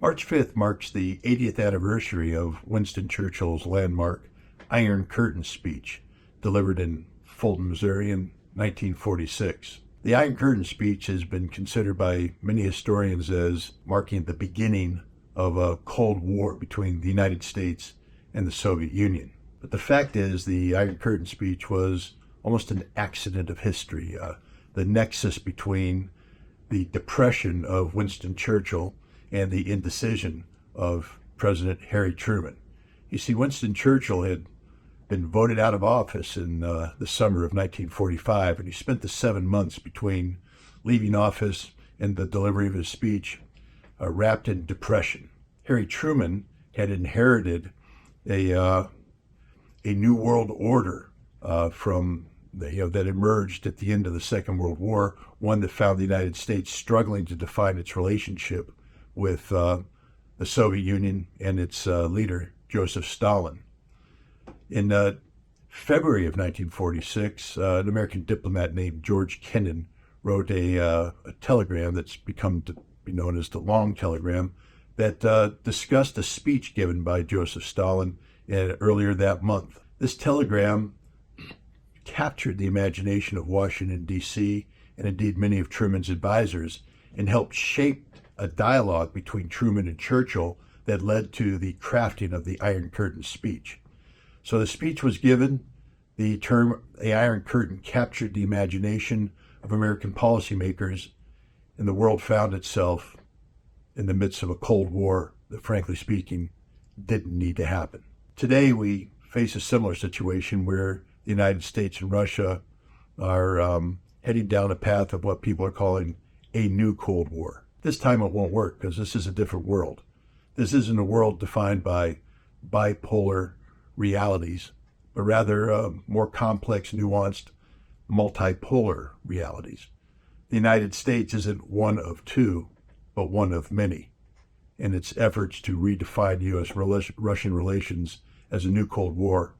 March 5th marks the 80th anniversary of Winston Churchill's landmark Iron Curtain speech, delivered in Fulton, Missouri in 1946. The Iron Curtain speech has been considered by many historians as marking the beginning of a Cold War between the United States and the Soviet Union. But the fact is, the Iron Curtain speech was almost an accident of history, the nexus between the depression of Winston Churchill and the indecision of President Harry Truman. You see, Winston Churchill had been voted out of office in the summer of 1945, and he spent the 7 months between leaving office and the delivery of his speech wrapped in depression. Harry Truman had inherited a new world order that emerged at the end of the Second World War, one that found the United States struggling to define its relationship with the Soviet Union and its leader, Joseph Stalin. In February of 1946, an American diplomat named George Kennan wrote a telegram that's become to be known as the Long Telegram that discussed a speech given by Joseph Stalin earlier that month. This telegram captured the imagination of Washington, D.C., and indeed many of Truman's advisors, and helped shape a dialogue between Truman and Churchill that led to the crafting of the Iron Curtain speech. So the speech was given. The term the Iron Curtain captured the imagination of American policymakers, and the world found itself in the midst of a Cold War that, frankly speaking, didn't need to happen. Today, we face a similar situation where the United States and Russia are heading down a path of what people are calling a new Cold War. This time it won't work because this is a different world. This isn't a world defined by bipolar realities, but rather more complex, nuanced, multipolar realities. The United States isn't one of two, but one of many, and its efforts to redefine U.S.-Russian relations as a new Cold War